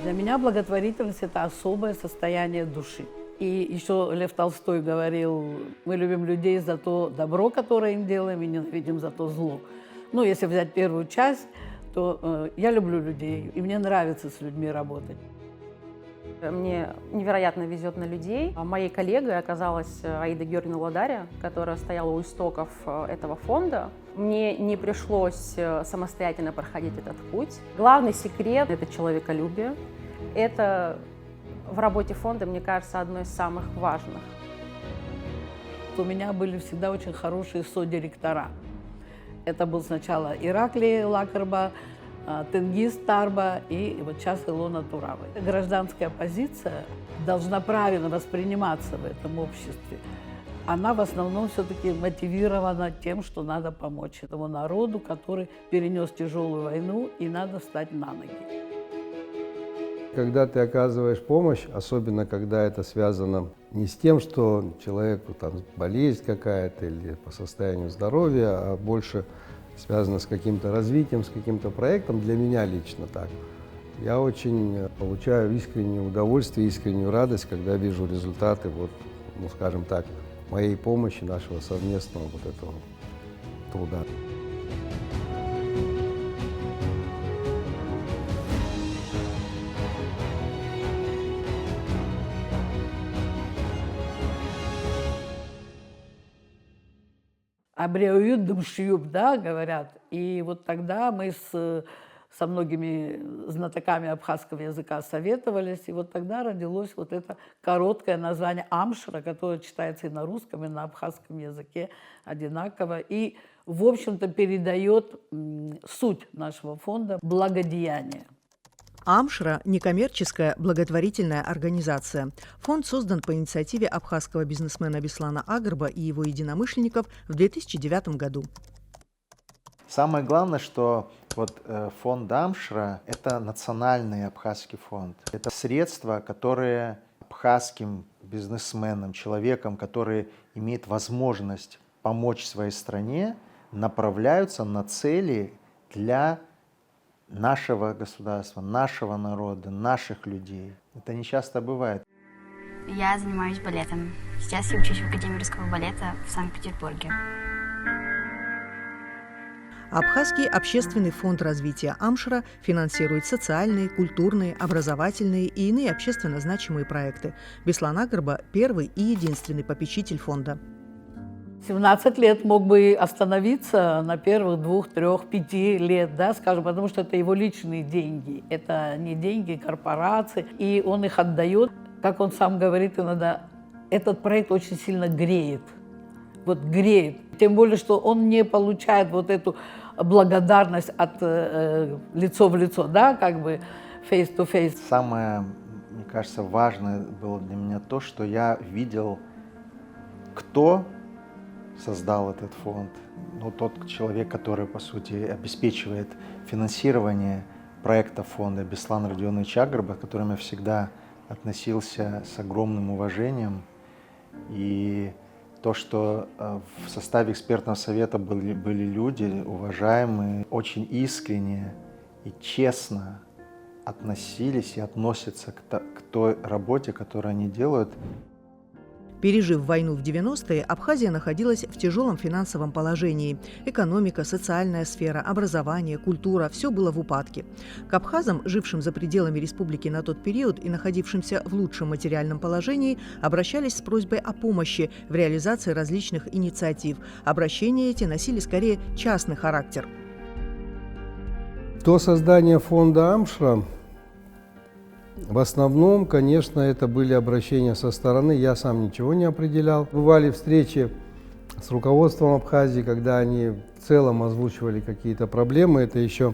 Для меня благотворительность – это особое состояние души. И еще Лев Толстой говорил, мы любим людей за то добро, которое им делаем, и ненавидим за то зло. Ну, если взять первую часть, то я люблю людей, и мне нравится с людьми работать. Мне невероятно везет на людей. Моей коллегой оказалась Аида Георгиевна Ладаря, которая стояла у истоков этого фонда. Мне не пришлось самостоятельно проходить этот путь. Главный секрет – это человеколюбие. Это в работе фонда, мне кажется, одно из самых важных. У меня были всегда очень хорошие содиректора. Это был сначала Ираклий Лакарба, Тенгиз Тарба и вот сейчас Илона Турава. Гражданская позиция должна правильно восприниматься в этом обществе. Она в основном все-таки мотивирована тем, что надо помочь этому народу, который перенес тяжелую войну, и надо встать на ноги. Когда ты оказываешь помощь, особенно когда это связано не с тем, что человеку там болезнь какая-то или по состоянию здоровья, а больше связано с каким-то развитием, с каким-то проектом, для меня лично так. Я очень получаю искреннее удовольствие, искреннюю радость, когда вижу результаты, вот, ну, скажем так, моей помощи, нашего совместного вот этого труда. Абреуют дымшиюб, да, говорят. И вот тогда мы со многими знатоками абхазского языка советовались, и вот тогда родилось вот это короткое название Амшра, которое читается и на русском, и на абхазском языке одинаково, и, в общем-то, передает суть нашего фонда «Благодеяние». Амшра – некоммерческая благотворительная организация. Фонд создан по инициативе абхазского бизнесмена Беслана Агрба и его единомышленников в 2009 году. Самое главное, что вот фонд Амшра – это национальный абхазский фонд. Это средства, которые абхазским бизнесменам, человекам, которые имеют возможность помочь своей стране, направляются на цели для нашего государства, нашего народа, наших людей. Это не часто бывает. Я занимаюсь балетом. Сейчас я учусь в Академии русского балета в Санкт-Петербурге. Абхазский общественный фонд развития Амшра финансирует социальные, культурные, образовательные и иные общественно значимые проекты. Беслан Агрба – первый и единственный попечитель фонда. 17 лет мог бы остановиться на первых 2, 3, 5 лет, да, скажем, потому что это его личные деньги. Это не деньги корпораций, и он их отдает. Как он сам говорит иногда, этот проект очень сильно греет. Вот греет. Тем более, что он не получает вот эту благодарность от лицо в лицо, да, как бы face to face. Самое, мне кажется, важное было для меня то, что я видел, кто создал этот фонд. Ну, тот человек, который, по сути, обеспечивает финансирование проекта фонда, Беслан Родионович Агрба, к которому я всегда относился с огромным уважением. И то, что в составе экспертного совета были люди уважаемые, очень искренне и честно относились и относятся к той работе, которую они делают. Пережив войну в 90-е, Абхазия находилась в тяжелом финансовом положении. Экономика, социальная сфера, образование, культура – все было в упадке. К абхазам, жившим за пределами республики на тот период и находившимся в лучшем материальном положении, обращались с просьбой о помощи в реализации различных инициатив. Обращения эти носили скорее частный характер. До создания фонда Амшра в основном, конечно, это были обращения со стороны, я сам ничего не определял. Бывали встречи с руководством Абхазии, когда они в целом озвучивали какие-то проблемы. Это еще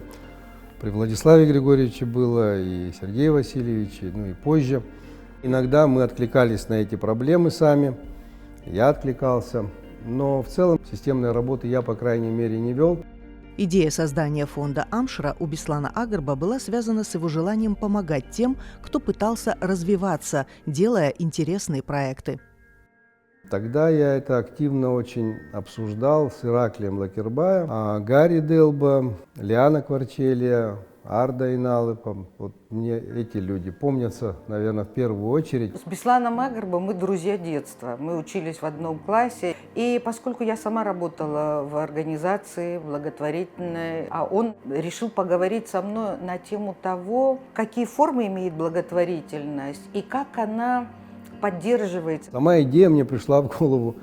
при Владиславе Григорьевиче было, и Сергее Васильевиче, ну и позже. Иногда мы откликались на эти проблемы сами, я откликался, но в целом системной работы я, по крайней мере, не вел. Идея создания фонда Амшра у Беслана Агрба была связана с его желанием помогать тем, кто пытался развиваться, делая интересные проекты. Тогда я это активно очень обсуждал с Ираклием Лакербаем, Гарри Делба, Лиана Кварчелия, Арда и Налыпом. Вот мне эти люди помнятся, наверное, в первую очередь. С Бесланом Агарбо мы друзья детства. Мы учились в одном классе. И поскольку я сама работала в организации благотворительной, а он решил поговорить со мной на тему того, какие формы имеет благотворительность и как она поддерживается. Сама идея мне пришла в голову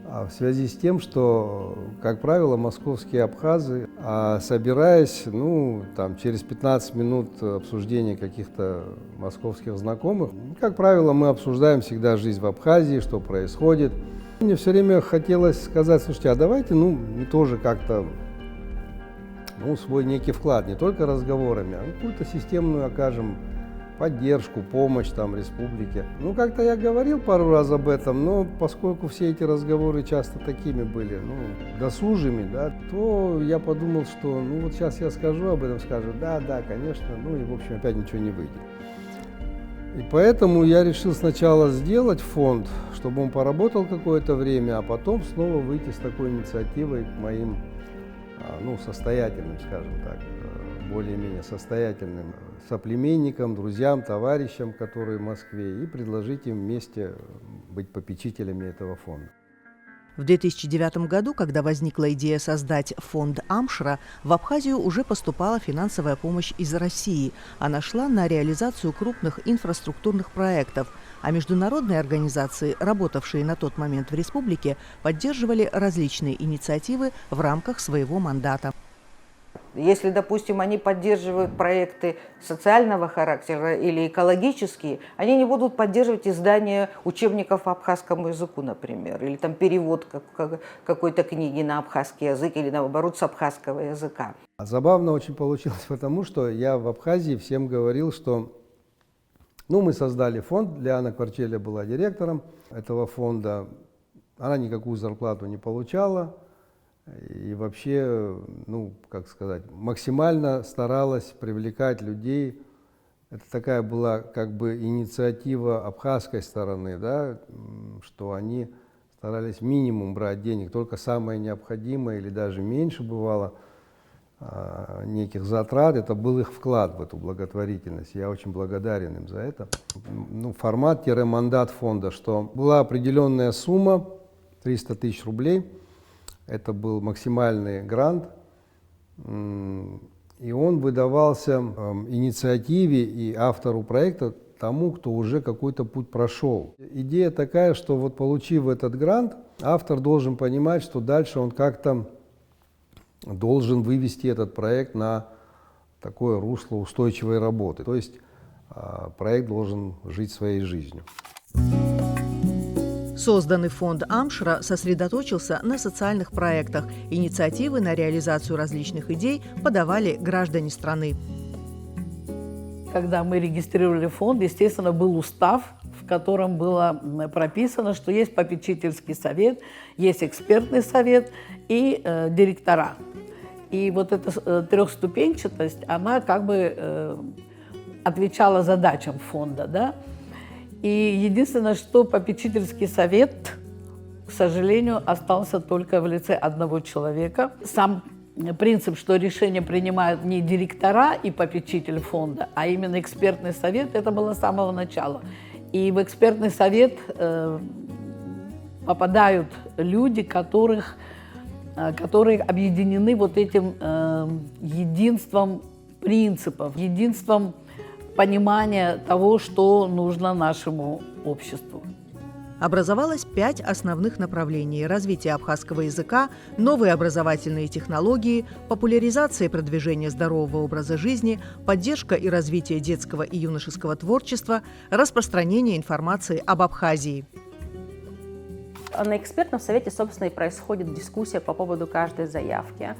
в связи с тем, что, как правило, московские абхазы, собираясь, через 15 минут обсуждения каких-то московских знакомых, как правило, мы обсуждаем всегда жизнь в Абхазии, что происходит. Мне все время хотелось сказать: слушайте, а давайте, мы тоже как-то, свой некий вклад, не только разговорами, а какую-то системную окажем поддержку, помощь республике. Как-то я говорил пару раз об этом, но поскольку все эти разговоры часто такими были, досужими, то я подумал, что вот сейчас я скажу об этом, скажут, да, конечно, и в общем опять ничего не выйдет. И поэтому я решил сначала сделать фонд, чтобы он поработал какое-то время, а потом снова выйти с такой инициативой к моим, состоятельным, скажем так, более-менее состоятельным соплеменникам, друзьям, товарищам, которые в Москве, и предложить им вместе быть попечителями этого фонда. В 2009 году, когда возникла идея создать фонд Амшра, в Абхазию уже поступала финансовая помощь из России. Она шла на реализацию крупных инфраструктурных проектов, а международные организации, работавшие на тот момент в республике, поддерживали различные инициативы в рамках своего мандата. Если, допустим, они поддерживают проекты социального характера или экологические, они не будут поддерживать издание учебников по абхазскому языку, например, или перевод какой-то книги на абхазский язык или, наоборот, с абхазского языка. Забавно очень получилось, потому что я в Абхазии всем говорил, что мы создали фонд, Лиана Кварчеля была директором этого фонда, она никакую зарплату не получала. И вообще, максимально старалась привлекать людей. Это такая была инициатива абхазской стороны, что они старались минимум брать денег, только самое необходимое или даже меньше бывало неких затрат. Это был их вклад в эту благотворительность. Я очень благодарен им за это. Формат-мандат фонда, что была определенная сумма, 300 тысяч рублей. Это был максимальный грант, и он выдавался инициативе и автору проекта тому, кто уже какой-то путь прошел. Идея такая, что получив этот грант, автор должен понимать, что дальше он как-то должен вывести этот проект на такое русло устойчивой работы. То есть проект должен жить своей жизнью. Созданный фонд Амшра сосредоточился на социальных проектах. Инициативы на реализацию различных идей подавали граждане страны. Когда мы регистрировали фонд, естественно, был устав, в котором было прописано, что есть попечительский совет, есть экспертный совет и директора. И эта трехступенчатость, она отвечала задачам фонда, И единственное, что попечительский совет, к сожалению, остался только в лице одного человека. Сам принцип, что решения принимают не директора и попечитель фонда, а именно экспертный совет, это было с самого начала. И в экспертный совет попадают люди, которые объединены этим единством принципов, единством понимания того, что нужно нашему обществу. Образовалось 5 основных направлений: развитие абхазского языка, новые образовательные технологии, популяризация и продвижение здорового образа жизни, поддержка и развитие детского и юношеского творчества, распространение информации об Абхазии. На экспертном совете, собственно, и происходит дискуссия по поводу каждой заявки.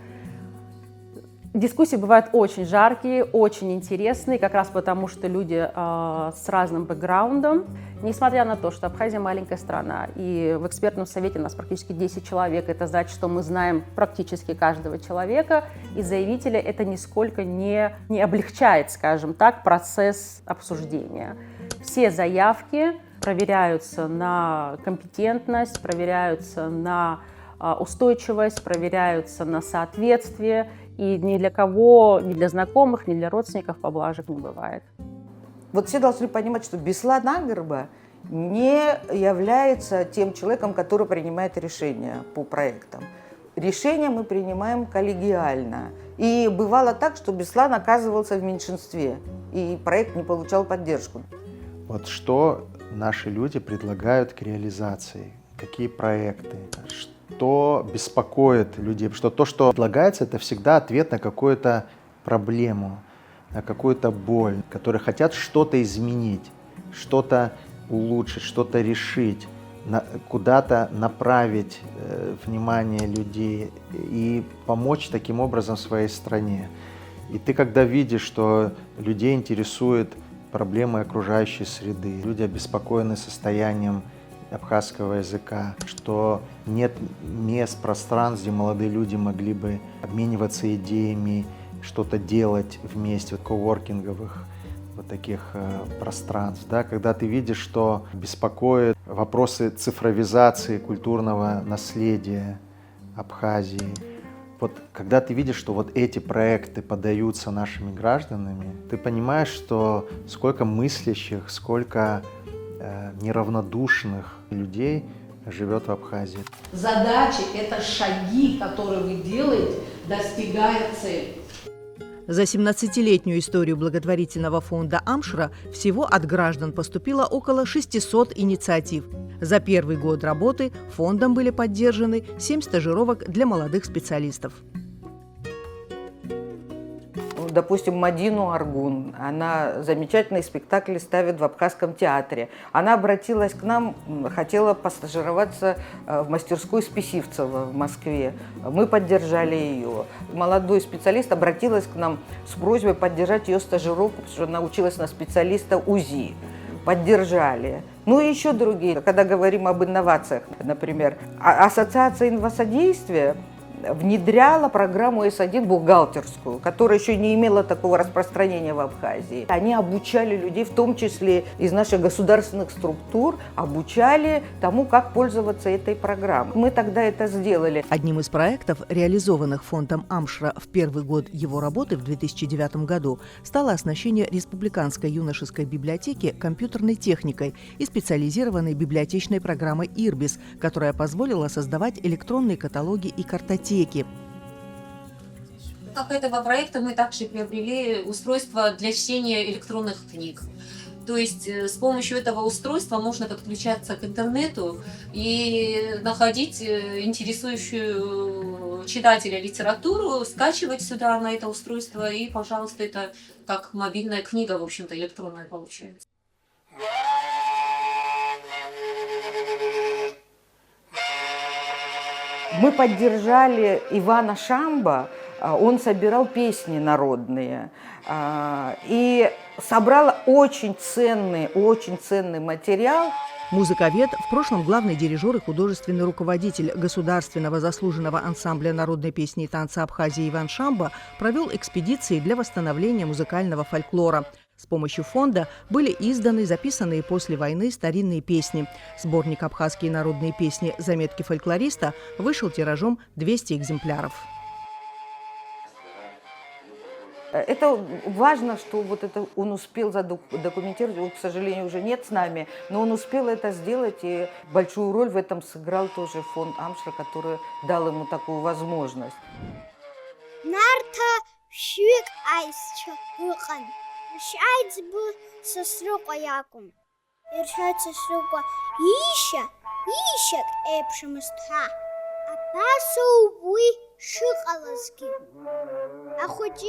Дискуссии бывают очень жаркие, очень интересные, как раз потому, что люди с разным бэкграундом. Несмотря на то, что Абхазия маленькая страна, и в экспертном совете у нас практически 10 человек, это значит, что мы знаем практически каждого человека, и заявителя это нисколько не облегчает, скажем так, процесс обсуждения. Все заявки проверяются на компетентность, проверяются на устойчивость, проверяются на соответствие, и ни для кого, ни для знакомых, ни для родственников поблажек не бывает. Вот все должны понимать, что Беслан Агрба не является тем человеком, который принимает решения по проектам. Решения мы принимаем коллегиально. И бывало так, что Беслан оказывался в меньшинстве, и проект не получал поддержку. Вот что наши люди предлагают к реализации, какие проекты, что беспокоит людей, что то, что предлагается, это всегда ответ на какую-то проблему, на какую-то боль, которые хотят что-то изменить, что-то улучшить, что-то решить, куда-то направить внимание людей и помочь таким образом своей стране. И ты, когда видишь, что людей интересует проблемы окружающей среды, люди обеспокоены состоянием абхазского языка, что нет мест, пространств, где молодые люди могли бы обмениваться идеями, что-то делать вместе, вот коворкинговых вот таких пространств, да, когда ты видишь, что беспокоят вопросы цифровизации культурного наследия Абхазии. Вот когда ты видишь, что вот эти проекты подаются нашими гражданами, ты понимаешь, что сколько мыслящих, сколько неравнодушных людей живет в Абхазии. Задачи – это шаги, которые вы делаете, достигая цели. За 17-летнюю историю благотворительного фонда «Амшра» всего от граждан поступило около 600 инициатив. За первый год работы фондом были поддержаны 7 стажировок для молодых специалистов. Допустим, Мадину Аргун, она замечательные спектакли ставит в Абхазском театре. Она обратилась к нам, хотела постажироваться в мастерской Списивцева в Москве. Мы поддержали ее. Молодой специалист обратилась к нам с просьбой поддержать ее стажировку, потому что она училась на специалиста УЗИ. Поддержали. Ну и еще другие. Когда говорим об инновациях, например, Ассоциация инвасодействия внедряла программу С1 бухгалтерскую, которая еще не имела такого распространения в Абхазии. Они обучали людей, в том числе из наших государственных структур, обучали тому, как пользоваться этой программой. Мы тогда это сделали. Одним из проектов, реализованных фондом «Амшра» в первый год его работы в 2009 году, стало оснащение Республиканской юношеской библиотеки компьютерной техникой и специализированной библиотечной программой «Ирбис», которая позволила создавать электронные каталоги и картотеки. Как этого проекта мы также приобрели устройство для чтения электронных книг. То есть с помощью этого устройства можно подключаться к интернету и находить интересующую читателя литературу, скачивать сюда на это устройство, и, пожалуйста, это как мобильная книга, в общем-то, электронная получается. Мы поддержали Ивана Шамба, он собирал песни народные и собрал очень ценный материал. Музыковед, в прошлом главный дирижер и художественный руководитель Государственного заслуженного ансамбля народной песни и танца Абхазии Иван Шамба провел экспедиции для восстановления музыкального фольклора. С помощью фонда были изданы записанные после войны старинные песни. Сборник «Абхазские народные песни. Заметки фольклориста» вышел тиражом 200 экземпляров. Это важно, что вот это он успел задокументировать, его, к сожалению, уже нет с нами, но он успел это сделать, и большую роль в этом сыграл тоже фонд Амшра, который дал ему такую возможность.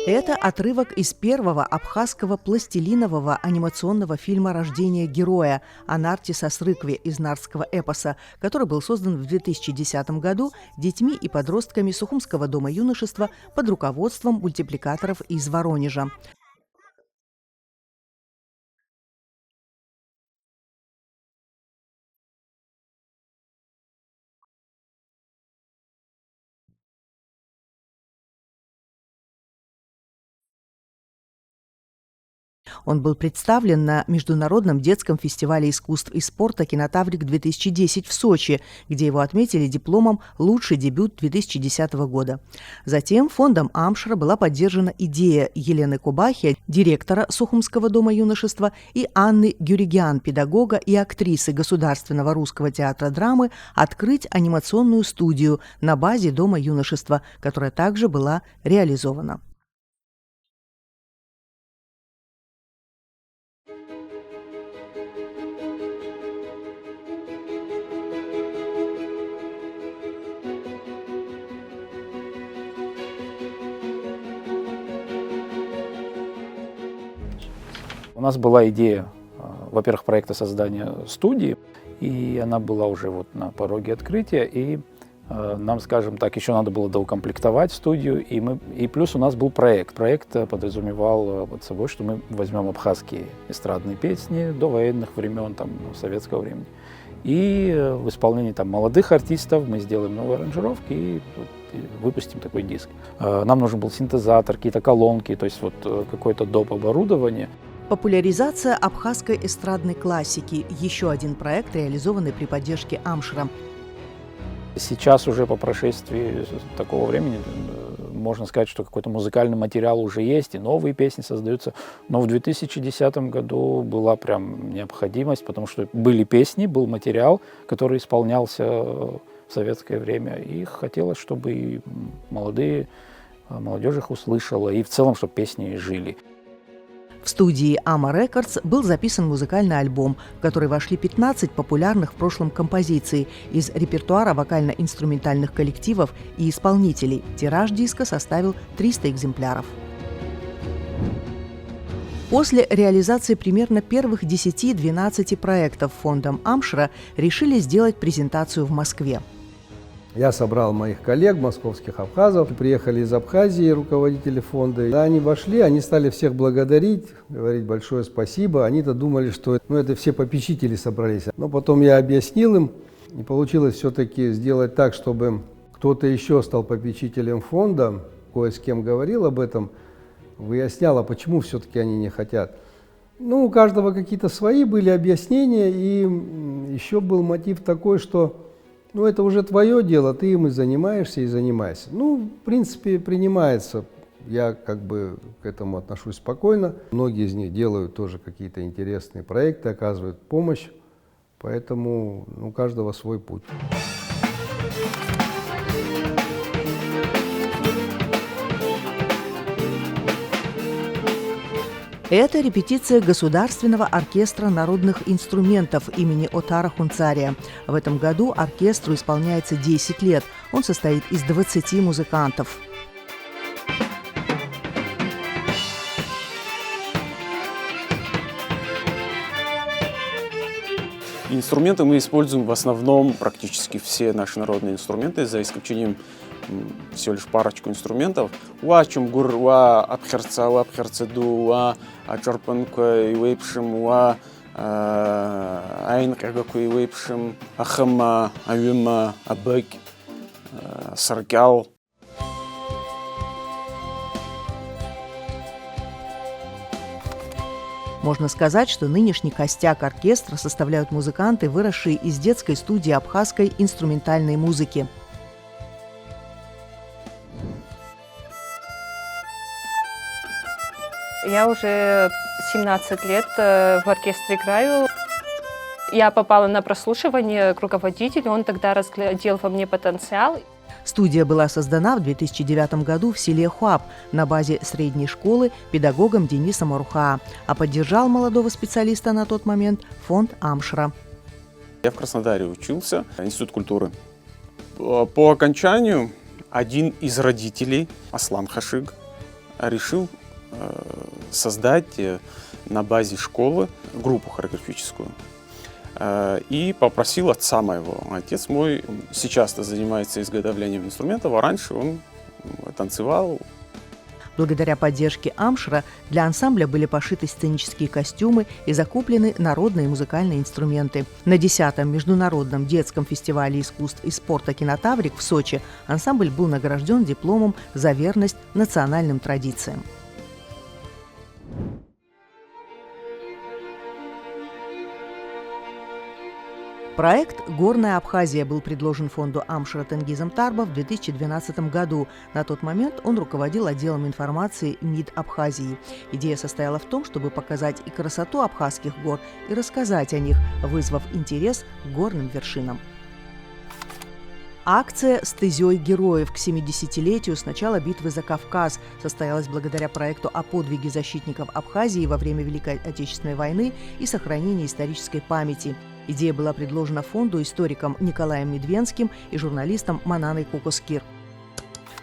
Это отрывок из первого абхазского пластилинового анимационного фильма «Рождение героя» о Нарте Сосрыкве из нартского эпоса, который был создан в 2010 году детьми и подростками Сухумского дома юношества под руководством мультипликаторов из Воронежа. Он был представлен на Международном детском фестивале искусств и спорта «Кинотаврик-2010» в Сочи, где его отметили дипломом «Лучший дебют 2010 года». Затем фондом Амшра была поддержана идея Елены Кубахи, директора Сухумского дома юношества, и Анны Гюригян, педагога и актрисы Государственного русского театра драмы, открыть анимационную студию на базе Дома юношества, которая также была реализована. У нас была идея, во-первых, проекта создания студии, и она была уже вот на пороге открытия, и нам, скажем так, еще надо было доукомплектовать студию, и плюс у нас был проект. Проект подразумевал под собой, что мы возьмем абхазские эстрадные песни до военных времен, там, советского времени, и в исполнении там молодых артистов мы сделаем новые аранжировки и выпустим такой диск. Нам нужен был синтезатор, какие-то колонки, то есть вот какое-то доп. Оборудование. Популяризация абхазской эстрадной классики – еще один проект, реализованный при поддержке Амшра. Сейчас уже по прошествии такого времени можно сказать, что какой-то музыкальный материал уже есть, и новые песни создаются. Но в 2010 году была прям необходимость, потому что были песни, был материал, который исполнялся в советское время. И хотелось, чтобы и молодежь их услышала, и в целом, чтобы песни жили. В студии Ама Рекордс был записан музыкальный альбом, в который вошли 15 популярных в прошлом композиций из репертуара вокально-инструментальных коллективов и исполнителей. Тираж диска составил 300 экземпляров. После реализации примерно первых 10-12 проектов фондом Амшра решили сделать презентацию в Москве. Я собрал моих коллег, московских абхазов, приехали из Абхазии руководители фонда. Когда они вошли, они стали всех благодарить, говорить большое спасибо. Они-то думали, что это все попечители собрались. Но потом я объяснил им, и получилось все-таки сделать так, чтобы кто-то еще стал попечителем фонда, кое с кем говорил об этом, выяснял, а почему все-таки они не хотят. У каждого какие-то свои были объяснения, и еще был мотив такой, что это уже твое дело, ты им и занимаешься, и занимайся. В принципе, принимается. Я к этому отношусь спокойно. Многие из них делают тоже какие-то интересные проекты, оказывают помощь. Поэтому у каждого свой путь. Это репетиция Государственного оркестра народных инструментов имени Отара Хунцария. В этом году оркестру исполняется 10 лет. Он состоит из 20 музыкантов. Инструменты мы используем в основном, практически все наши народные инструменты, за исключением всего лишь парочку инструментов. Уа чумгур, уа абхерца, уа абхерцеду, уа ачарпанка и вейпшим, уа айнкагаку и вейпшим, ахама, аюма, абек, саркял. Можно сказать, что нынешний костяк оркестра составляют музыканты, выросшие из детской студии абхазской инструментальной музыки. Я уже 17 лет в оркестре играю. Я попала на прослушивание к руководителю, он тогда разглядел во мне потенциал. Студия была создана в 2009 году в селе Хуап на базе средней школы педагогом Денисом Арухаа, а поддержал молодого специалиста на тот момент фонд Амшра. Я в Краснодаре учился, Институт культуры. По окончанию один из родителей, Аслан Хашиг, решил создать на базе школы группу хореографическую. И попросил отца моего. Отец мой сейчас-то занимается изготовлением инструментов, а раньше он танцевал. Благодаря поддержке Амшра для ансамбля были пошиты сценические костюмы и закуплены народные музыкальные инструменты. На 10-м Международном детском фестивале искусств и спорта «Кинотаврик» в Сочи ансамбль был награжден дипломом за верность национальным традициям. Проект «Горная Абхазия» был предложен фонду Амшра Тенгизом Тарба в 2012 году. На тот момент он руководил отделом информации МИД Абхазии. Идея состояла в том, чтобы показать и красоту абхазских гор, и рассказать о них, вызвав интерес к горным вершинам. Акция «Стезей героев» к 70-летию с начала битвы за Кавказ состоялась благодаря проекту о подвиге защитников Абхазии во время Великой Отечественной войны и сохранении исторической памяти. Идея была предложена фонду историком Николаем Медвенским и журналистом Мананой Кукускир.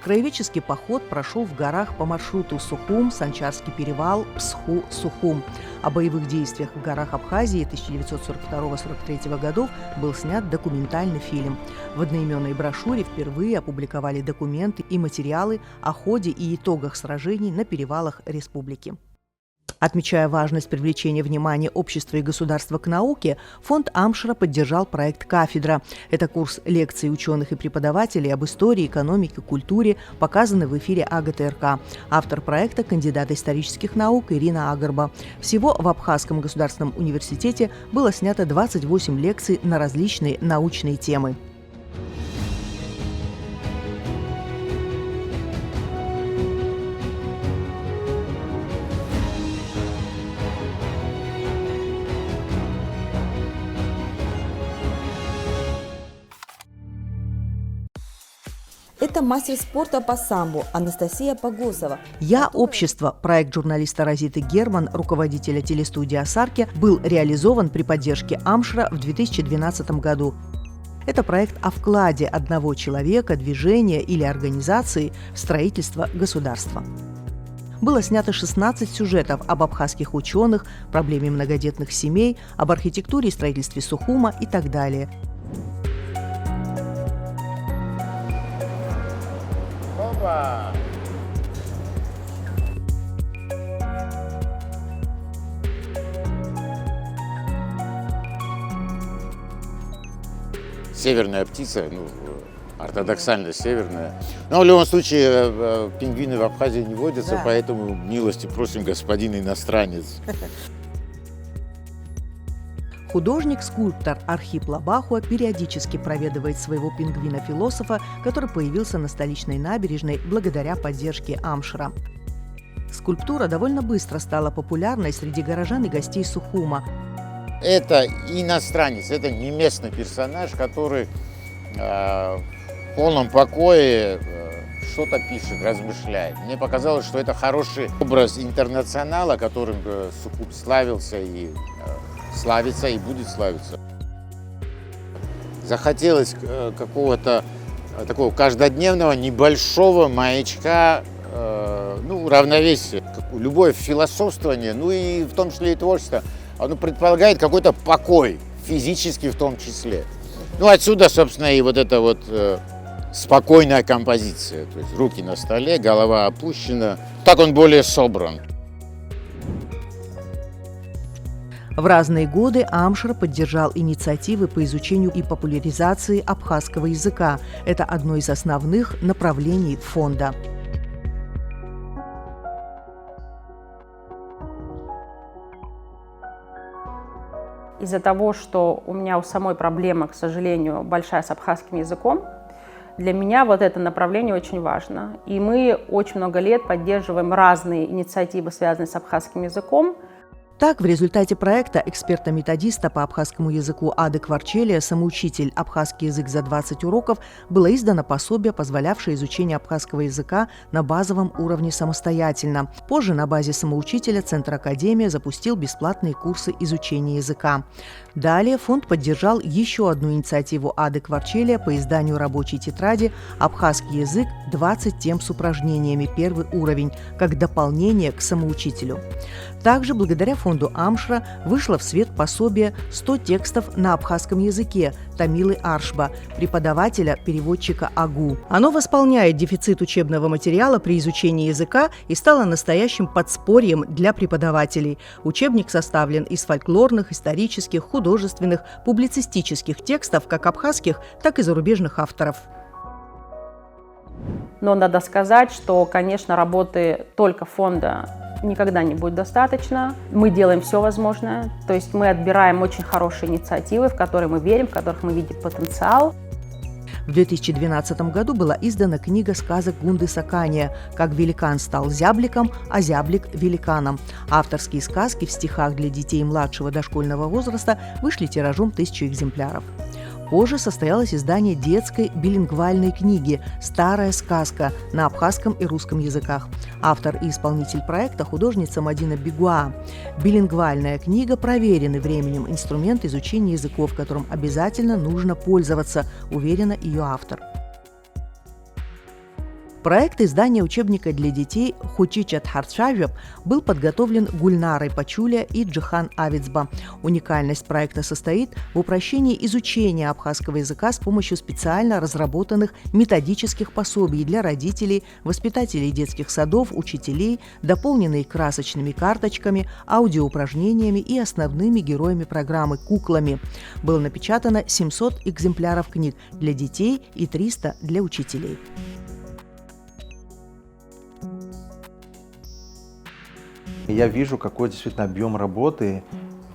Краеведческий поход прошел в горах по маршруту Сухум, Санчарский перевал, Псху, Сухум. О боевых действиях в горах Абхазии 1942-43 годов был снят документальный фильм. В одноименной брошюре впервые опубликовали документы и материалы о ходе и итогах сражений на перевалах республики. Отмечая важность привлечения внимания общества и государства к науке, фонд Амшра поддержал проект «Кафедра». Это курс лекций ученых и преподавателей об истории, экономике, культуре, показанный в эфире АГТРК. Автор проекта – кандидат исторических наук Ирина Агарба. Всего в Абхазском государственном университете было снято 28 лекций на различные научные темы. Это мастер спорта по самбо Анастасия Погосова. «Я – общество» – проект журналиста Розиты Герман, руководителя телестудии «Асарки», был реализован при поддержке Амшра в 2012 году. Это проект о вкладе одного человека, движения или организации в строительство государства. Было снято 16 сюжетов об абхазских ученых, проблеме многодетных семей, об архитектуре и строительстве Сухума и так далее. Северная птица, ортодоксально северная. Но в любом случае пингвины в Абхазии не водятся, поэтому милости просим, господин иностранец. Художник-скульптор Архип Лабахуа периодически проведывает своего пингвина-философа, который появился на столичной набережной благодаря поддержке Амшра. Скульптура довольно быстро стала популярной среди горожан и гостей Сухума. Это иностранец, это не местный персонаж, который в полном покое что-то пишет, размышляет. Мне показалось, что это хороший образ интернационала, которым Сухум славился и славится и будет славиться. Захотелось какого-то такого каждодневного небольшого маячка, равновесия. Любое философствование, и в том числе и творчество, оно предполагает какой-то покой, физический в том числе. Отсюда, собственно, и вот эта спокойная композиция. То есть руки на столе, голова опущена. Так он более собран. В разные годы Амшра поддержал инициативы по изучению и популяризации абхазского языка. Это одно из основных направлений фонда. Из-за того, что у меня у самой проблема, к сожалению, большая с абхазским языком, для меня это направление очень важно. И мы очень много лет поддерживаем разные инициативы, связанные с абхазским языком. Так, в результате проекта эксперта-методиста по абхазскому языку Ады Кварчелия «Самоучитель. Абхазский язык за 20 уроков» было издано пособие, позволявшее изучение абхазского языка на базовом уровне самостоятельно. Позже на базе самоучителя Центр Академия запустил бесплатные курсы изучения языка. Далее фонд поддержал еще одну инициативу Ады Кварчелия по изданию рабочей тетради «Абхазский язык. 20 тем с упражнениями. Первый уровень», как дополнение к самоучителю. Также благодаря фонду Амшра вышло в свет пособие «100 текстов на абхазском языке» Тамилы Аршба, преподавателя-переводчика АГУ. Оно восполняет дефицит учебного материала при изучении языка и стало настоящим подспорьем для преподавателей. Учебник составлен из фольклорных, исторических, художественных, публицистических текстов как абхазских, так и зарубежных авторов. Но надо сказать, что, конечно, работы только фонда никогда не будет достаточно. Мы делаем все возможное, то есть мы отбираем очень хорошие инициативы, в которые мы верим, в которых мы видим потенциал. В 2012 году была издана книга сказок Гунды Сакания «Как великан стал зябликом, а зяблик – великаном». Авторские сказки в стихах для детей младшего дошкольного возраста вышли тиражом 1000 экземпляров. Позже состоялось издание детской билингвальной книги «Старая сказка» на абхазском и русском языках. Автор и исполнитель проекта – художница Мадина Бигуа. Билингвальная книга – проверенный временем инструмент изучения языков, которым обязательно нужно пользоваться, уверена ее автор. Проект издания учебника для детей «Хучичат Хартшавеб» был подготовлен Гульнарой Пачуля и Джихан Авицба. Уникальность проекта состоит в упрощении изучения абхазского языка с помощью специально разработанных методических пособий для родителей, воспитателей детских садов, учителей, дополненные красочными карточками, аудиоупражнениями и основными героями программы «Куклами». Было напечатано 700 экземпляров книг для детей и 300 для учителей. Я вижу, какой действительно объем работы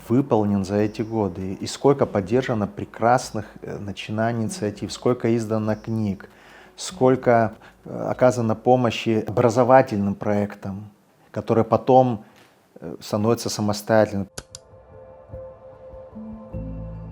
выполнен за эти годы, и сколько поддержано прекрасных начинаний, инициатив, сколько издано книг, сколько оказано помощи образовательным проектам, которые потом становятся самостоятельными.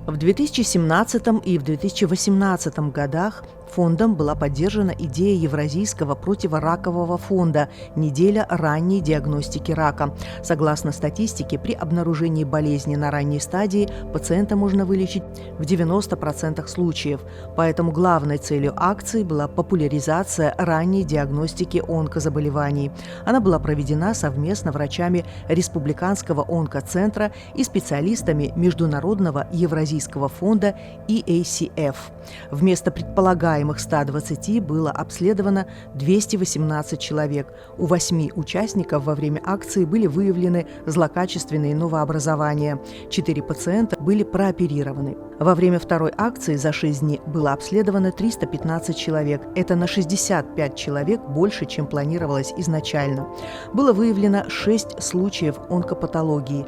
В 2017 и в 2018 годах фондом была поддержана идея Евразийского противоракового фонда «Неделя ранней диагностики рака». Согласно статистике, при обнаружении болезни на ранней стадии пациента можно вылечить в 90% случаев. Поэтому главной целью акции была популяризация ранней диагностики онкозаболеваний. Она была проведена совместно врачами Республиканского онкоцентра и специалистами Международного Евразийского фонда EACF. Вместо предполагаемых 120 было обследовано 218 человек. У 8 участников во время акции были выявлены злокачественные новообразования. 4 пациента были прооперированы. Во время второй акции за 6 дней было обследовано 315 человек. Это на 65 человек больше, чем планировалось изначально. Было выявлено 6 случаев онкопатологии.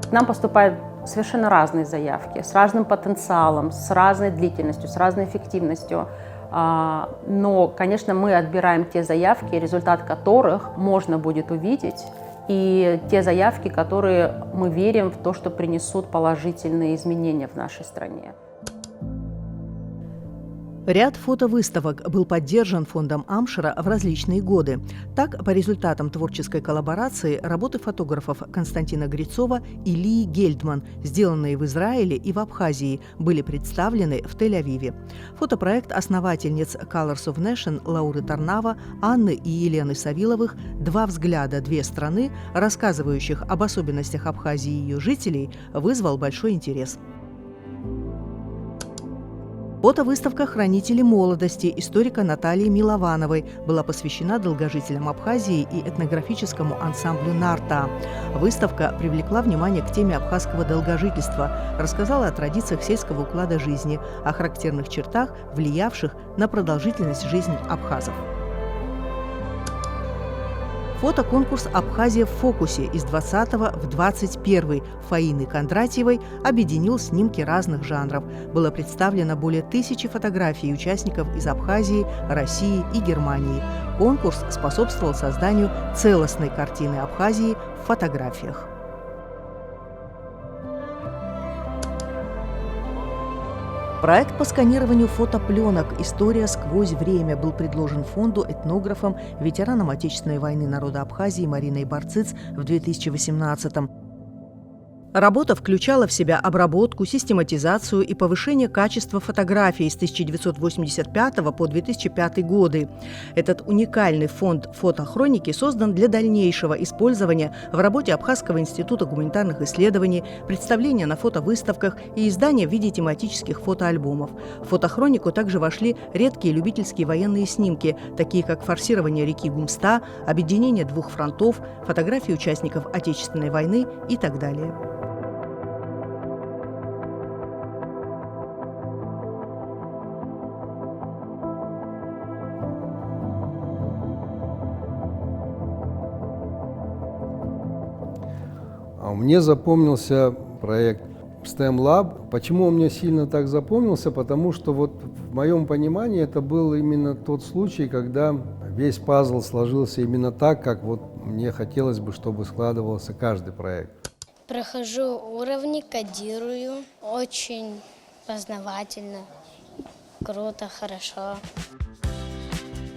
К нам поступают совершенно разные заявки, с разным потенциалом, с разной длительностью, с разной эффективностью. Но, конечно, мы отбираем те заявки, результат которых можно будет увидеть, и те заявки, которые мы верим в то, что принесут положительные изменения в нашей стране. Ряд фотовыставок был поддержан фондом Амшера в различные годы. Так, по результатам творческой коллаборации работы фотографов Константина Грицова и Лии Гельдман, сделанные в Израиле и в Абхазии, были представлены в Тель-Авиве. Фотопроект основательниц Colors of Nation Лауры Тарнава, Анны и Елены Савиловых «Два взгляда, две страны», рассказывающих об особенностях Абхазии и ее жителей, вызвал большой интерес. Фотовыставка «Хранители молодости» историка Натальи Миловановой была посвящена долгожителям Абхазии и этнографическому ансамблю «Нарта». Выставка привлекла внимание к теме абхазского долгожительства, рассказала о традициях сельского уклада жизни, о характерных чертах, влиявших на продолжительность жизни абхазов. Фотоконкурс «Абхазия в фокусе» из 20 в 21 Фаины Кондратьевой объединил снимки разных жанров. Было представлено более 1000 фотографий участников из Абхазии, России и Германии. Конкурс способствовал созданию целостной картины Абхазии в фотографиях. Проект по сканированию фотопленок «История сквозь время» был предложен фонду этнографам, ветеранам Отечественной войны народа Абхазии Мариной Барциц в 2018-м. Работа включала в себя обработку, систематизацию и повышение качества фотографий с 1985 по 2005 годы. Этот уникальный фонд фотохроники создан для дальнейшего использования в работе Абхазского института гуманитарных исследований, представления на фотовыставках и издания в виде тематических фотоальбомов. В фотохронику также вошли редкие любительские военные снимки, такие как форсирование реки Гумста, объединение двух фронтов, фотографии участников Отечественной войны и так далее. Мне запомнился проект STEM Lab. Почему он мне сильно так запомнился? Потому что вот в моем понимании это был именно тот случай, когда весь пазл сложился именно так, как вот мне хотелось бы, чтобы складывался каждый проект. Прохожу уровни, кодирую. Очень познавательно, круто, хорошо.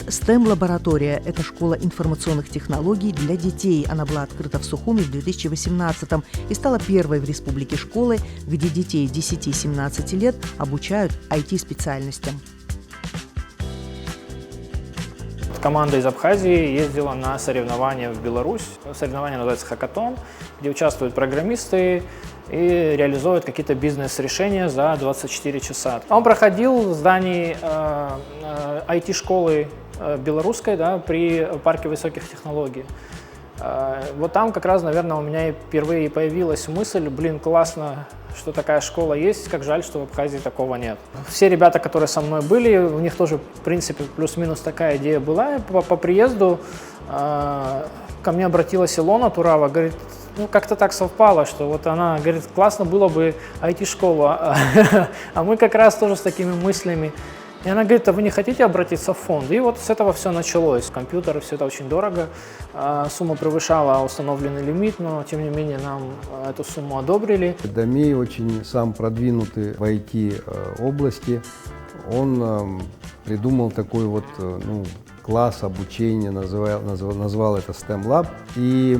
STEM-лаборатория – это школа информационных технологий для детей. Она была открыта в Сухуми в 2018-м и стала первой в республике школой, где детей 10-17 лет обучают IT-специальностям. Команда из Абхазии ездила на соревнования в Беларусь. Соревнование называется «Хакатон», где участвуют программисты и реализуют какие-то бизнес-решения за 24 часа. Он проходил в здании IT-школы белорусской, да, при парке высоких технологий. Вот там как раз, наверное, у меня впервые появилась мысль, блин, классно, что такая школа есть, как жаль, что в Абхазии такого нет. Все ребята, которые со мной были, у них тоже, в принципе, плюс-минус такая идея была. По приезду ко мне обратилась Илона Турава, говорит, ну, как-то так совпало, что вот она говорит, классно было бы IT-школу, а мы как раз тоже с такими мыслями. И она говорит, а вы не хотите обратиться в фонд? И вот с этого все началось. Компьютеры, все это очень дорого, сумма превышала установленный лимит, но тем не менее нам эту сумму одобрили. Домей очень сам продвинутый в IT-области. Он придумал такой вот класс обучения, назвал это STEM Lab. И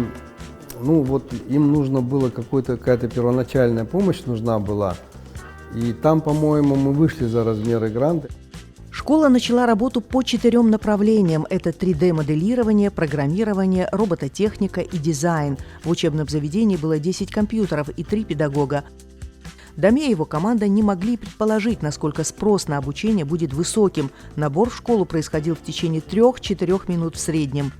вот им нужно было какая-то первоначальная помощь нужна была. И там, по-моему, мы вышли за размеры гранта. Школа начала работу по 4 направлениям. Это 3D-моделирование, программирование, робототехника и дизайн. В учебном заведении было 10 компьютеров и 3 педагога. Доме и его команда не могли предположить, насколько спрос на обучение будет высоким. Набор в школу происходил в течение 3-4 минут в среднем.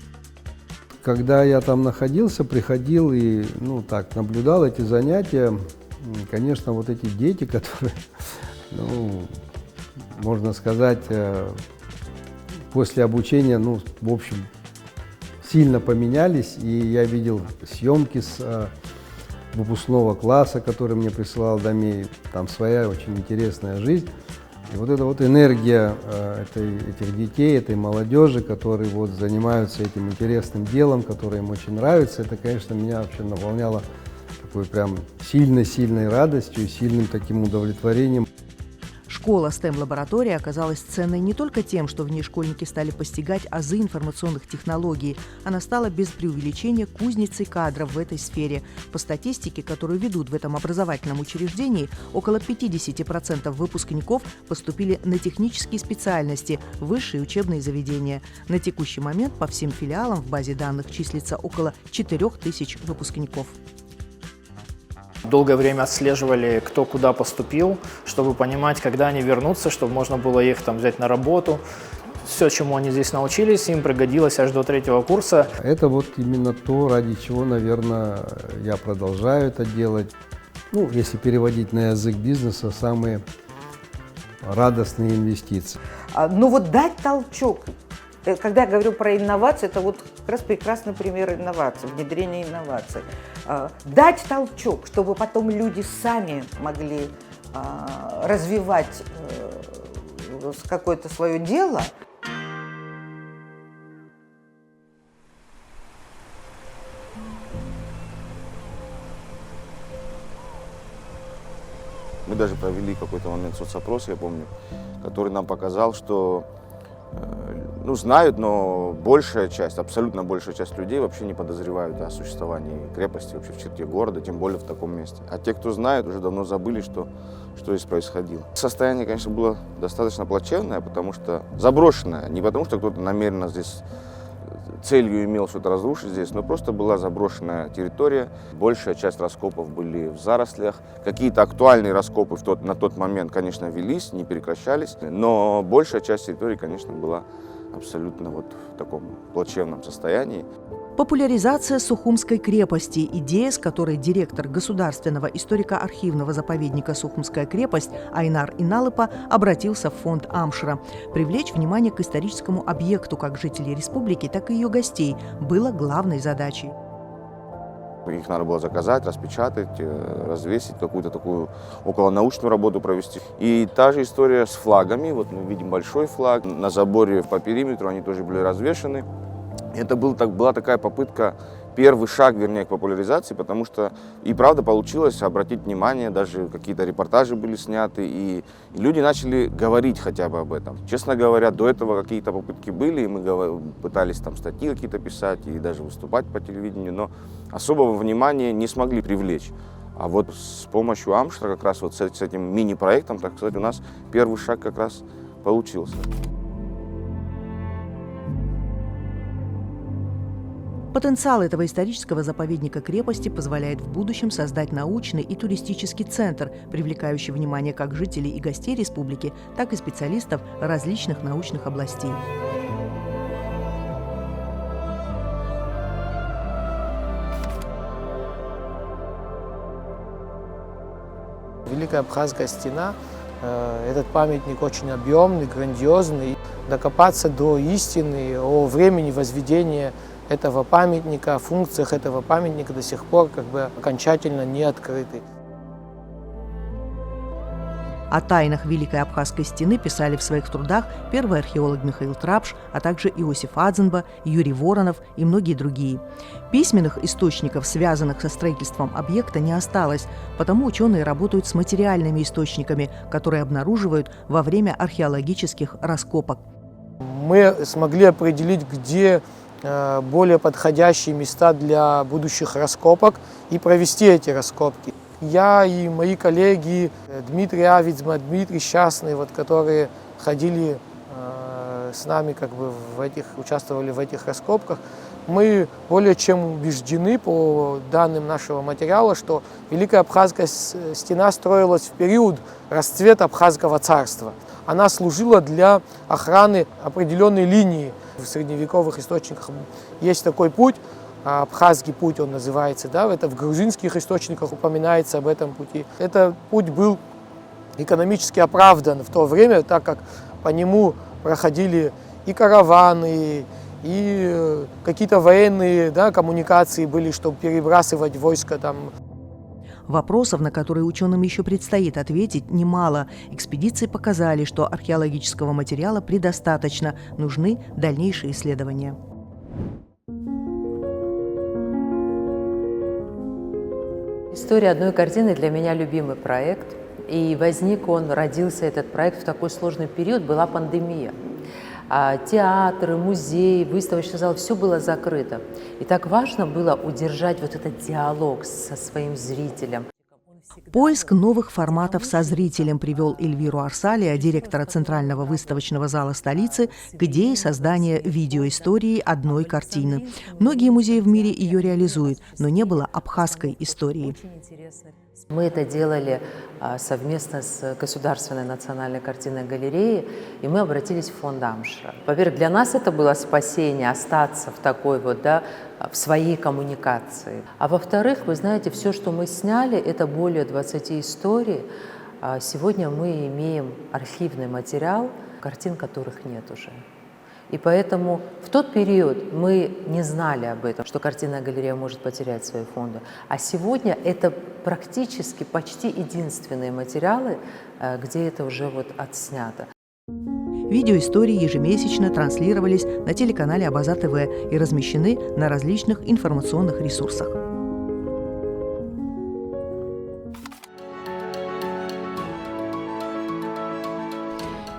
Когда я там находился, приходил и наблюдал эти занятия, конечно, вот эти дети, которые, можно сказать, после обучения, в общем, сильно поменялись. И я видел съемки с выпускного класса, который мне присылал Домей. Там своя очень интересная жизнь. И вот эта вот энергия этих детей, этой молодежи, которые вот занимаются этим интересным делом, которое им очень нравится, это, конечно, меня вообще наполняло такой прям сильной радостью, сильным таким удовлетворением. Школа STEM-лаборатории оказалась ценной не только тем, что в ней школьники стали постигать азы информационных технологий. Она стала без преувеличения кузницей кадров в этой сфере. По статистике, которую ведут в этом образовательном учреждении, около 50% выпускников поступили на технические специальности, высшие учебные заведения. На текущий момент по всем филиалам в базе данных числится около 4000 выпускников. Долгое время отслеживали, кто куда поступил, чтобы понимать, когда они вернутся, чтобы можно было их там взять на работу. Все, чему они здесь научились, им пригодилось аж до 3-го курса. Это вот именно то, ради чего, наверное, я продолжаю это делать. Если переводить на язык бизнеса, самые радостные инвестиции. Дать толчок. Когда я говорю про инновации, это вот как раз прекрасный пример инноваций, внедрения инноваций. Дать толчок, чтобы потом люди сами могли развивать какое-то свое дело. Мы даже провели какой-то момент соцопрос, я помню, который нам показал, что знают, но большая часть, абсолютно большая часть людей вообще не подозревают о существовании крепости вообще в черте города, тем более в таком месте. А те, кто знает, уже давно забыли, что здесь происходило. Состояние, конечно, было достаточно плачевное, потому что заброшенное. Не потому что кто-то намеренно здесь целью имел что-то разрушить здесь, но просто была заброшенная территория. Большая часть раскопов были в зарослях. Какие-то актуальные раскопы на тот момент, конечно, велись, не прекращались, но большая часть территории, конечно, была абсолютно в таком плачевном состоянии. Популяризация Сухумской крепости – идея, с которой директор Государственного историко-архивного заповедника «Сухумская крепость» Айнар Иналыпа обратился в фонд Амшра. Привлечь внимание к историческому объекту как жителей республики, так и ее гостей было главной задачей. Их надо было заказать, распечатать, развесить, какую-то такую околонаучную работу провести. И та же история с флагами. Вот мы видим большой флаг. На заборе по периметру они тоже были развешаны. Это была такая попытка, первый шаг, вернее, к популяризации, потому что и правда получилось обратить внимание, даже какие-то репортажи были сняты, и люди начали говорить хотя бы об этом. Честно говоря, до этого какие-то попытки были, и мы пытались там статьи какие-то писать и даже выступать по телевидению, но особого внимания не смогли привлечь. А вот с помощью Амштра, как раз вот с этим мини-проектом, так сказать, у нас первый шаг как раз получился. Потенциал этого исторического заповедника-крепости позволяет в будущем создать научный и туристический центр, привлекающий внимание как жителей и гостей республики, так и специалистов различных научных областей. Великая Абхазская стена, этот памятник очень объемный, грандиозный. Докопаться до истины о времени возведения этого памятника, о функциях этого памятника до сих пор окончательно не открыты. О тайнах Великой Абхазской стены писали в своих трудах первый археолог Михаил Трапш, а также Иосиф Адзенба, Юрий Воронов и многие другие. Письменных источников, связанных со строительством объекта, не осталось, потому ученые работают с материальными источниками, которые обнаруживают во время археологических раскопок. Мы смогли определить, где более подходящие места для будущих раскопок и провести эти раскопки. Я и мои коллеги Дмитрий Авицма, Дмитрий Счастный, которые ходили с нами, участвовали в этих раскопках, мы более чем убеждены по данным нашего материала, что Великая Абхазская стена строилась в период расцвета Абхазского царства. Она служила для охраны определенной линии. В средневековых источниках есть такой путь, Абхазский путь он называется, это в грузинских источниках упоминается об этом пути. Этот путь был экономически оправдан в то время, так как по нему проходили и караваны, и какие-то военные коммуникации были, чтобы перебрасывать войска там. Вопросов, на которые ученым еще предстоит ответить, немало. Экспедиции показали, что археологического материала предостаточно, нужны дальнейшие исследования. История одной картины для меня любимый проект. И родился этот проект в такой сложный период, была пандемия. Театры, музеи, выставочный зал, все было закрыто. И так важно было удержать вот этот диалог со своим зрителем. Поиск новых форматов со зрителем привел Эльвиру Арсалия, директора Центрального выставочного зала столицы, к идее создания видеоистории одной картины. Многие музеи в мире ее реализуют, но не было абхазской истории. Мы это делали совместно с Государственной национальной картинной галереей, и мы обратились в фонд Амштра. Во-первых, для нас это было спасение остаться в такой в своей коммуникации. А во-вторых, вы знаете, все, что мы сняли, это более 20 историй. Сегодня мы имеем архивный материал, картин которых нет уже. И поэтому в тот период мы не знали об этом, что картинная галерея может потерять свои фонды. А сегодня это практически почти единственные материалы, где это уже отснято. Видеоистории ежемесячно транслировались на телеканале Абаза ТВ и размещены на различных информационных ресурсах.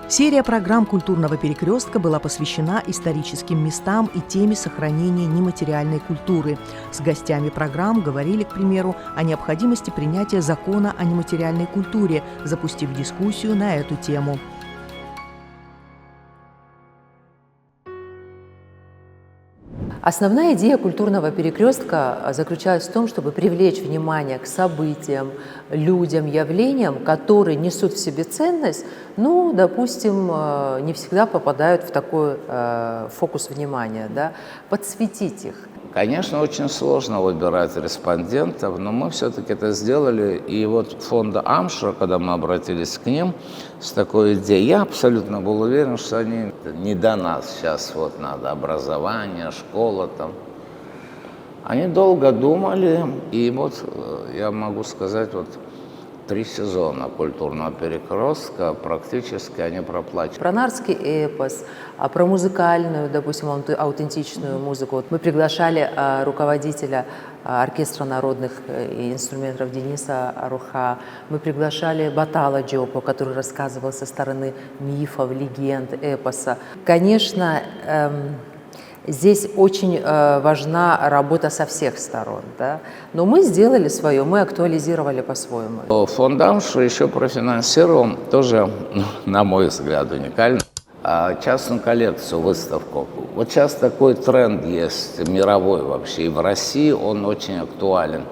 Серия программ «Культурного перекрестка» была посвящена историческим местам и теме сохранения нематериальной культуры. С гостями программ говорили, к примеру, о необходимости принятия закона о нематериальной культуре, запустив дискуссию на эту тему. Основная идея «Культурного перекрестка» заключалась в том, чтобы привлечь внимание к событиям, людям, явлениям, которые несут в себе ценность, допустим, не всегда попадают в такой фокус внимания, подсветить их. Конечно, очень сложно выбирать респондентов, но мы все-таки это сделали. И фонда Амштра, когда мы обратились к ним с такой идеей, я абсолютно был уверен, что они не до нас сейчас надо образование, школа там. Они долго думали, и вот я могу сказать, вот 3 сезона культурного перекрестка практически они проплачены. Про нарский эпос, про музыкальную, допустим, аутентичную музыку. Вот мы приглашали руководителя оркестра народных инструментов Дениса Аруха. Мы приглашали Батала Джопо, который рассказывал со стороны мифов, легенд, эпоса. Конечно, здесь очень важна работа со всех сторон, да? Но мы сделали свое, мы актуализировали по-своему. Фонд Амшра еще профинансировал, тоже, на мой взгляд, уникально, частную коллекцию, выставку. Вот сейчас такой тренд есть, мировой вообще, и в России он очень актуален.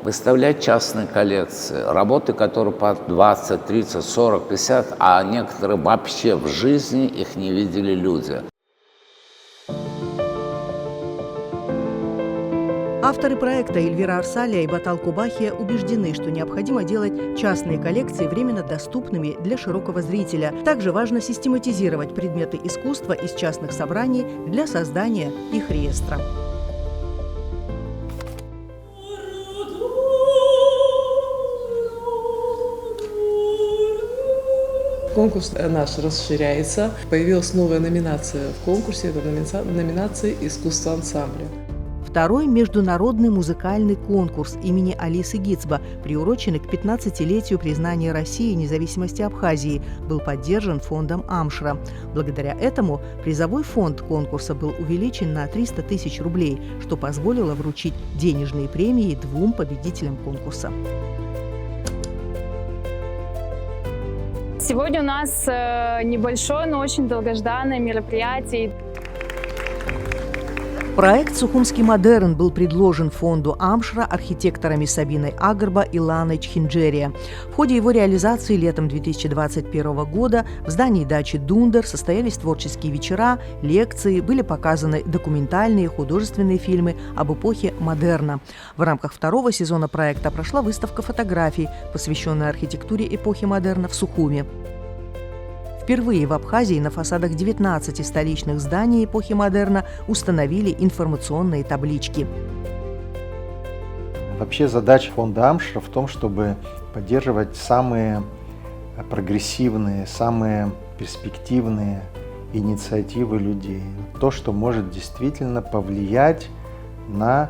Выставлять частные коллекции, работы, которые по 20, 30, 40, 50, а некоторые вообще в жизни их не видели люди. Авторы проекта Эльвира Арсалия и Батал Кубахия убеждены, что необходимо делать частные коллекции временно доступными для широкого зрителя. Также важно систематизировать предметы искусства из частных собраний для создания их реестра. Конкурс наш расширяется. Появилась новая номинация в конкурсе. Это номинация «Искусство ансамбля». Второй международный музыкальный конкурс имени Алисы Гицба, приуроченный к 15-летию признания России и независимости Абхазии, был поддержан фондом Амшра. Благодаря этому призовой фонд конкурса был увеличен на 300 тысяч рублей, что позволило вручить денежные премии 2 победителям конкурса. Сегодня у нас небольшое, но очень долгожданное мероприятие. Проект «Сухумский модерн» был предложен фонду Амшра архитекторами Сабиной Агарба и Ланой Чхинджерия. В ходе его реализации летом 2021 года в здании дачи Дундер состоялись творческие вечера, лекции, были показаны документальные и художественные фильмы об эпохе модерна. В рамках 2-го сезона проекта прошла выставка фотографий, посвященная архитектуре эпохи модерна в Сухуме. Впервые в Абхазии на фасадах 19 столичных зданий эпохи модерна установили информационные таблички. Вообще задача фонда Амшра в том, чтобы поддерживать самые прогрессивные, самые перспективные инициативы людей. То, что может действительно повлиять на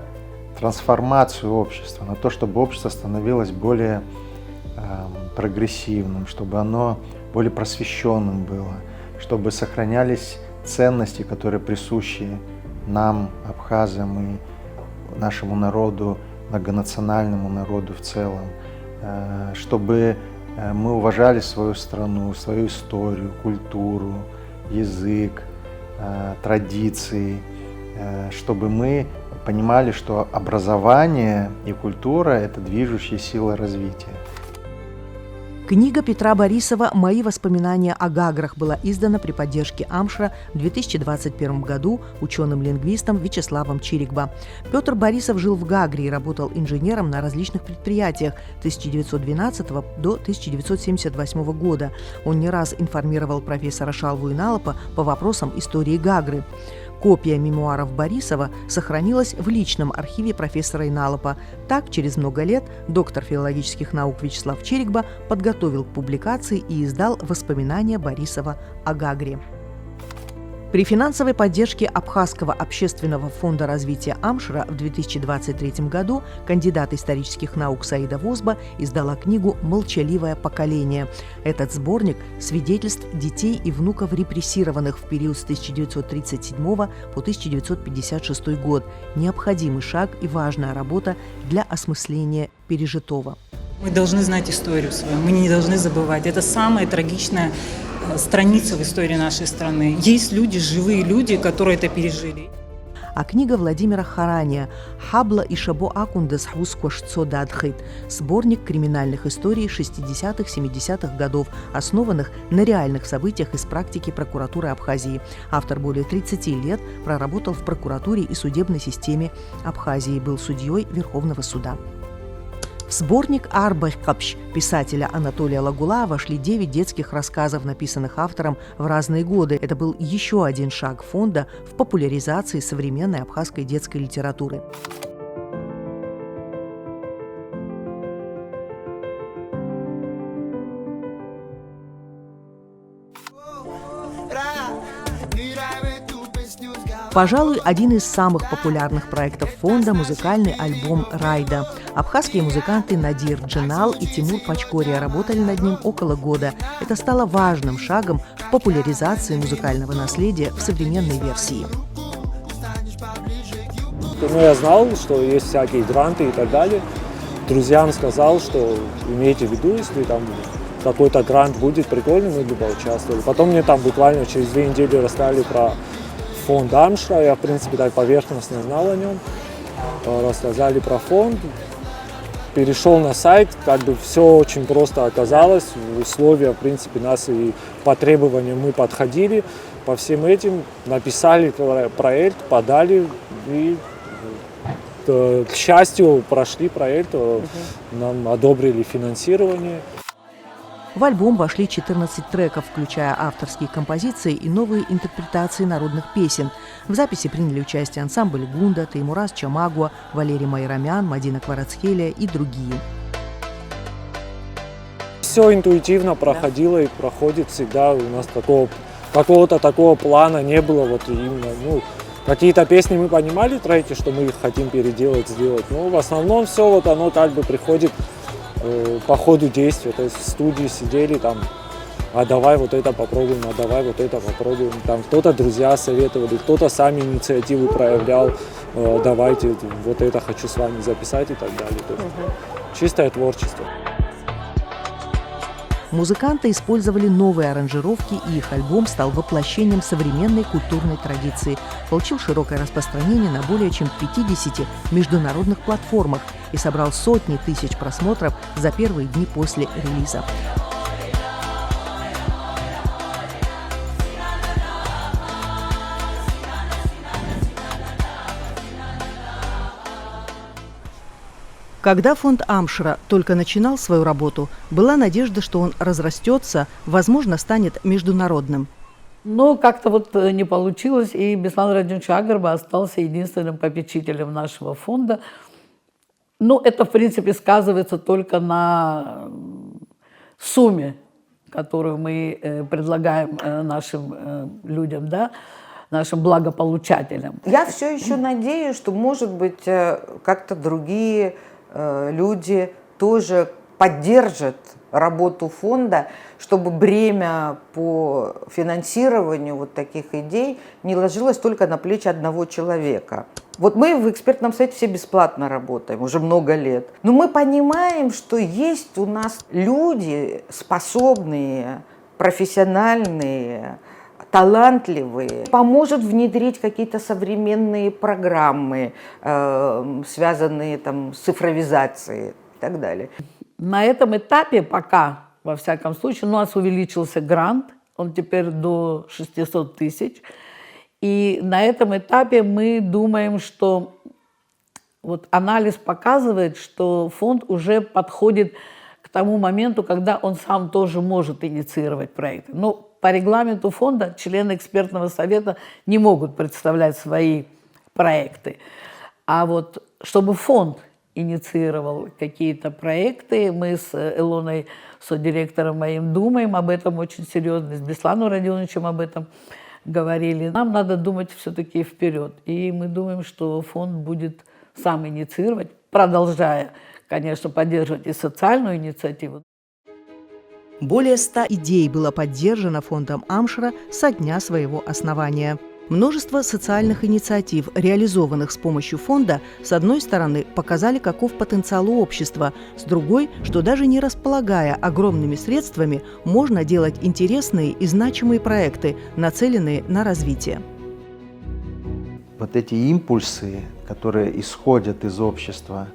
трансформацию общества, на то, чтобы общество становилось более прогрессивным, чтобы оно более просвещенным было, чтобы сохранялись ценности, которые присущи нам, абхазам, и нашему народу, многонациональному народу в целом, чтобы мы уважали свою страну, свою историю, культуру, язык, традиции, чтобы мы понимали, что образование и культура – это движущая сила развития. Книга Петра Борисова «Мои воспоминания о Гаграх» была издана при поддержке Амшра в 2021 году ученым-лингвистом Вячеславом Чирикба. Петр Борисов жил в Гагре и работал инженером на различных предприятиях 1912 до 1978 года. Он не раз информировал профессора Шалву Иналапа по вопросам истории Гагры. Копия мемуаров Борисова сохранилась в личном архиве профессора Иналапа. Так, через много лет доктор филологических наук Вячеслав Чирикба подготовил к публикации и издал «Воспоминания Борисова о Гагре». При финансовой поддержке Абхазского общественного фонда развития Амшра в 2023 году кандидат исторических наук Саида Возба издала книгу «Молчаливое поколение». Этот сборник свидетельств детей и внуков репрессированных в период с 1937 по 1956 год. Необходимый шаг и важная работа для осмысления пережитого. Мы должны знать историю свою, мы не должны забывать. Это самая трагичная страница в истории нашей страны. Есть люди, живые люди, которые это пережили. А книга Владимира Харания «Хабла и Шабо Акундес Хускошцо Дадхит» – сборник криминальных историй 60-70-х годов, основанных на реальных событиях из практики прокуратуры Абхазии. Автор более 30 лет проработал в прокуратуре и судебной системе Абхазии, был судьей Верховного суда. В сборник «Арбайкапш» писателя Анатолия Лагула вошли 9 детских рассказов, написанных автором в разные годы. Это был еще один шаг фонда в популяризации современной абхазской детской литературы. Пожалуй, один из самых популярных проектов фонда – музыкальный альбом «Райда». Абхазские музыканты Надир Джинал и Тимур Пачкория работали над ним около года. Это стало важным шагом в популяризации музыкального наследия в современной версии. Ну, я знал, что есть всякие гранты и так далее. Друзьям сказал, что имейте в виду, если там какой-то грант будет прикольный, мы бы поучаствовали. Потом мне там буквально через 2 недели рассказали про фонд Амшра. Я, в принципе, так поверхностно знал о нем. Рассказали про фонд. Перешел на сайт, как бы все очень просто оказалось. Условия, в принципе, нас и по требованиям мы подходили. По всем этим написали проект, подали и, к счастью, прошли проект. Нам одобрили финансирование. В альбом вошли 14 треков, включая авторские композиции и новые интерпретации народных песен. В записи приняли участие ансамбль «Гунда», Теймураз Чамагуа, Валерий Майрамян, Мадина Кварацхелия и другие. Все интуитивно проходило и проходит всегда. У нас какого-то такого плана не было. Вот именно, какие-то песни мы понимали, треки, что мы их хотим переделать, сделать. Но в основном все вот оно как бы приходит по ходу действия. То есть в студии сидели там, а давай вот это попробуем, а давай вот это попробуем. Там кто-то друзья советовали, кто-то сами инициативу проявлял, давайте вот это хочу с вами записать и так далее. То есть чистое творчество. Музыканты использовали новые аранжировки, и их альбом стал воплощением современной культурной традиции. Получил широкое распространение на более чем 50 международных платформах и собрал сотни тысяч просмотров за первые дни после релиза. Когда фонд Амшра только начинал свою работу, была надежда, что он разрастется, возможно, станет международным. Но как-то вот не получилось, и Беслан Радинович Агарба остался единственным попечителем нашего фонда. Ну, это, в принципе, сказывается только на сумме, которую мы предлагаем нашим людям, да, нашим благополучателям. Я все еще надеюсь, что, может быть, как-то другие люди тоже поддержат работу фонда, чтобы бремя по финансированию вот таких идей не ложилось только на плечи одного человека. Вот мы в экспертном совете все бесплатно работаем уже много лет, но мы понимаем, что есть у нас люди способные, профессиональные, талантливые, поможет внедрить какие-то современные программы, связанные там, с цифровизацией и так далее. На этом этапе пока, во всяком случае, у нас увеличился грант, он теперь до 600 тысяч. И на этом этапе мы думаем, что вот анализ показывает, что фонд уже подходит к тому моменту, когда он сам тоже может инициировать проекты. Но по регламенту фонда члены экспертного совета не могут представлять свои проекты. А вот чтобы фонд инициировал какие-то проекты, мы с Илоной, содиректором моим, думаем об этом очень серьезно, с Бесланом Родионовичем об этом говорили. Нам надо думать все-таки вперед. И мы думаем, что фонд будет сам инициировать, продолжая, конечно, поддерживать и социальную инициативу. Более 100 идей было поддержано фондом Амшра со дня своего основания. Множество социальных инициатив, реализованных с помощью фонда, с одной стороны, показали, каков потенциал у общества, с другой, что даже не располагая огромными средствами, можно делать интересные и значимые проекты, нацеленные на развитие. Вот эти импульсы, которые исходят из общества,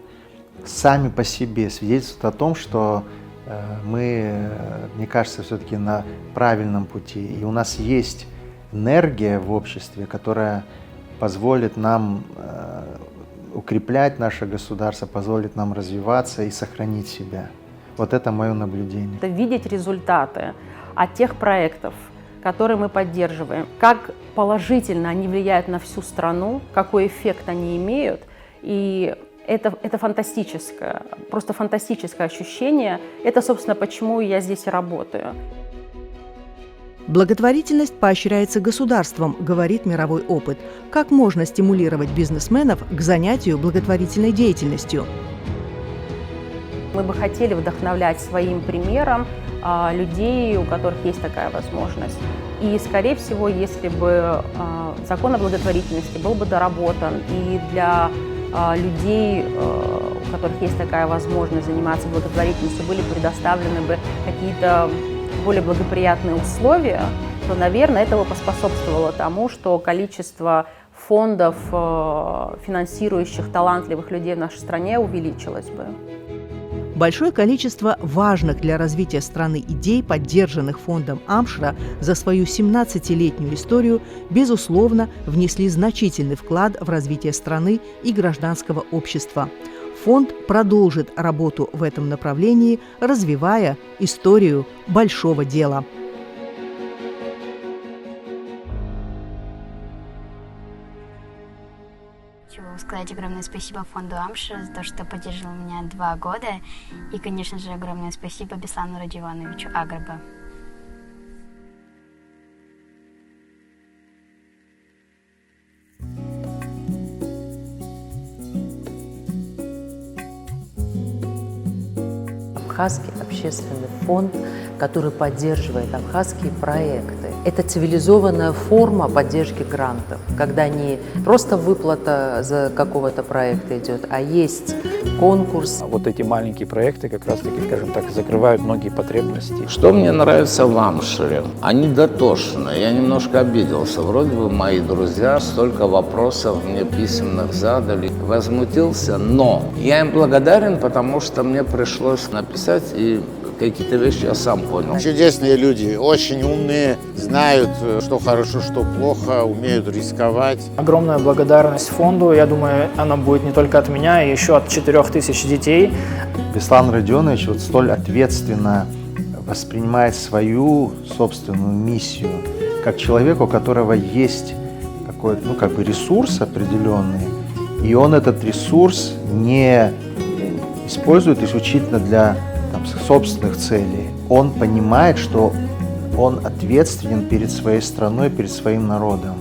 сами по себе свидетельствуют о том, что мы, мне кажется, все-таки на правильном пути. И у нас есть энергия в обществе, которая позволит нам укреплять наше государство, позволит нам развиваться и сохранить себя. Вот это мое наблюдение. Это видеть результаты от тех проектов, которые мы поддерживаем, как положительно они влияют на всю страну, какой эффект они имеют. И это фантастическое, просто фантастическое ощущение. Это, собственно, почему я здесь и работаю. Благотворительность поощряется государством, говорит мировой опыт. Как можно стимулировать бизнесменов к занятию благотворительной деятельностью? Мы бы хотели вдохновлять своим примером людей, у которых есть такая возможность. И, скорее всего, если бы закон о благотворительности был бы доработан, и для людей, у которых есть такая возможность заниматься благотворительностью, были предоставлены бы какие-то более благоприятные условия, то, наверное, это бы поспособствовало тому, что количество фондов, финансирующих талантливых людей в нашей стране, увеличилось бы. Большое количество важных для развития страны идей, поддержанных фондом Амшра за свою 17-летнюю историю, безусловно, внесли значительный вклад в развитие страны и гражданского общества. Фонд продолжит работу в этом направлении, развивая историю большого дела. Хочу сказать огромное спасибо фонду Амшра за то, что поддерживал меня 2 года. И, конечно же, огромное спасибо Беслану Радионовичу Агрба. Абхазский общественный фонд, который поддерживает абхазские проекты. Это цивилизованная форма поддержки грантов, когда не просто выплата за какого-то проекта идет, а есть конкурс. Вот эти маленькие проекты как раз-таки, скажем так, закрывают многие потребности. Что мне нравится в Амшире? Они дотошные. Я немножко обиделся. Вроде бы мои друзья столько вопросов мне письменных задали. Возмутился, но я им благодарен, потому что мне пришлось написать, и какие-то вещи я сам понял. Чудесные люди, очень умные, знают, что хорошо, что плохо, умеют рисковать. Огромная благодарность фонду. Я думаю, она будет не только от меня, а еще от 4000 детей. Беслан Радионович вот столь ответственно воспринимает свою собственную миссию, как человек, у которого есть какой-то, ресурс определенный, и он этот ресурс не использует исключительно для собственных целей. Он понимает, что он ответственен перед своей страной, перед своим народом.